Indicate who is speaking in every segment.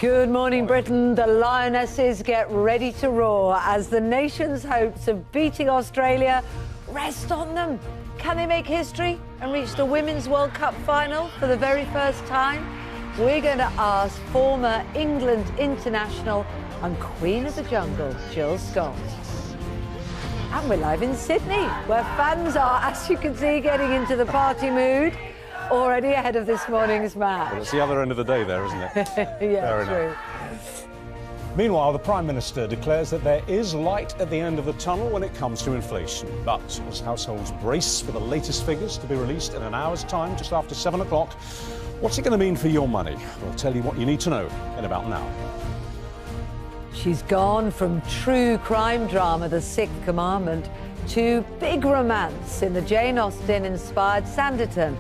Speaker 1: Good morning, Britain. The Lionesses get ready to roar as the nation's hopes of beating Australia rest on them. Can they make history and reach the Women's World Cup final for the very first time? We're going to ask former England international and Queen of the Jungle, Jill Scott. And we're live in Sydney, where fans are, as you can see, getting into the party mood already ahead of this morning's match.
Speaker 2: Well, it's the other end of the day there, isn't it?
Speaker 1: Yeah, true.
Speaker 3: Meanwhile, the Prime Minister declares that there is light at the end of the tunnel when it comes to inflation. But as households brace for the latest figures to be released in an hour's time, just after 7 o'clock, what's it going to mean for your money? We'll tell you what you need to know in about now.
Speaker 1: She's gone from true crime drama, The Sixth Commandment, to big romance in the Jane Austen-inspired Sanditon.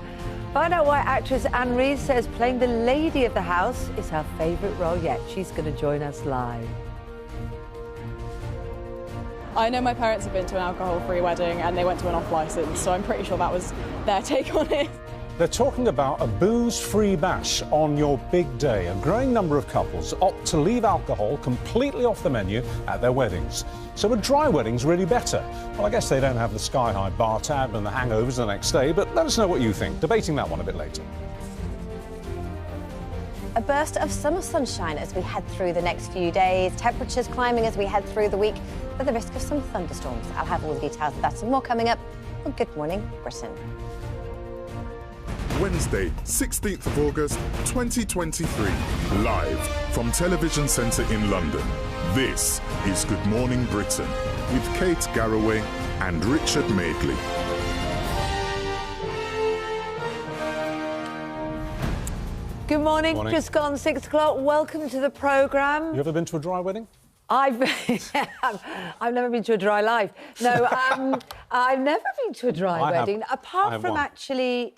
Speaker 1: Find out why actress Anne Reid says playing the lady of the house is her favourite role yet. She's going to join us live.
Speaker 4: I know my parents have been to an alcohol-free wedding and they went to an off-licence, so I'm pretty sure that was their take on it.
Speaker 3: They're talking about a booze-free bash on your big day. A growing number of couples opt to leave alcohol completely off the menu at their weddings. So are dry weddings really better? Well, I guess they don't have the sky-high bar tab and the hangovers the next day, but let us know what you think. Debating that one a bit later.
Speaker 5: A burst of summer sunshine as we head through the next few days. Temperatures climbing as we head through the week with the risk of some thunderstorms. I'll have all the details of that and more coming up on Good Morning Britain.
Speaker 6: Wednesday, 16th of August, 2023. Live from Television Centre in London. This is Good Morning Britain with Kate Garraway and Richard Madeley.
Speaker 1: Good morning. Just gone 6 o'clock. Welcome to the programme.
Speaker 3: You ever been to a dry wedding?
Speaker 1: I've never been to a dry life. No, I've never been to a dry wedding, apart from actually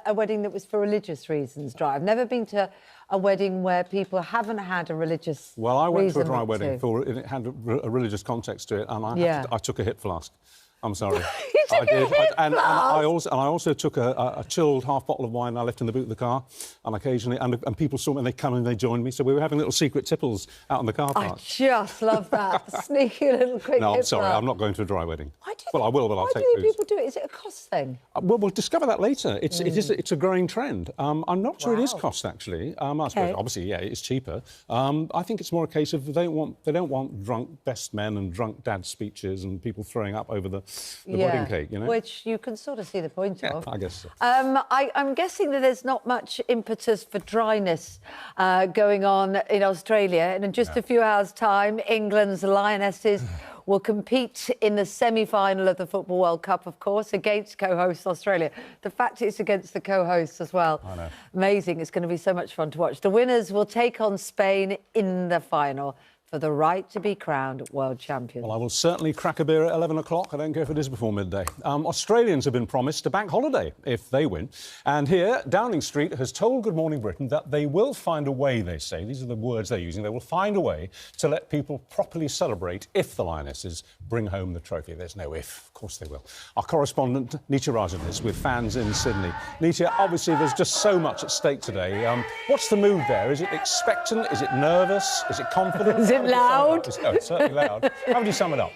Speaker 1: a wedding that was for religious reasons dry. I've never been to a wedding where people haven't had a religious reason.
Speaker 3: Well, I went to a dry wedding for it had a religious context to it, and I took a hip flask. I'm sorry. I did. And I also took a chilled half bottle of wine I left in the boot of the car, and occasionally, and people saw me and they come and they joined me, so we were having little secret tipples out in the car park.
Speaker 1: I just love that. The sneaky little quick
Speaker 3: No, I'm
Speaker 1: hip
Speaker 3: sorry,
Speaker 1: flask.
Speaker 3: I'm not going to a dry wedding.
Speaker 1: Why do you
Speaker 3: well, I will, but I'll take
Speaker 1: Why do
Speaker 3: booze.
Speaker 1: people do it? Is it a cost thing?
Speaker 3: Well, we'll discover that later. It's a growing trend. I'm not sure it is cost, actually. I suppose, obviously, yeah, it's cheaper. I think it's more a case of they don't want drunk best men and drunk dad speeches and people throwing up over the wedding cake, you know?
Speaker 1: Which you can sort of see the point of.
Speaker 3: I guess so.
Speaker 1: I'm guessing that there's not much impetus for dryness going on in Australia. And in just a few hours' time, England's Lionesses will compete in the semi-final of the Football World Cup, of course, against co-host Australia. The fact it's against the co-hosts as well.
Speaker 3: I know.
Speaker 1: Amazing. It's going to be so much fun to watch. The winners will take on Spain in the final for the right to be crowned world champions.
Speaker 3: Well, I will certainly crack a beer at 11 o'clock. I don't care if it is before midday. Australians have been promised a bank holiday if they win. And here, Downing Street has told Good Morning Britain that they will find a way, they say, these are the words they're using, they will find a way to let people properly celebrate if the Lionesses bring home the trophy. There's no if, of course they will. Our correspondent, Nitya Rajan, is with fans in Sydney. Nitya, obviously there's just so much at stake today. What's the mood there? Is it expectant? Is it nervous? Is it confident?
Speaker 1: Is it loud?
Speaker 3: It's certainly loud. How would you sum it up?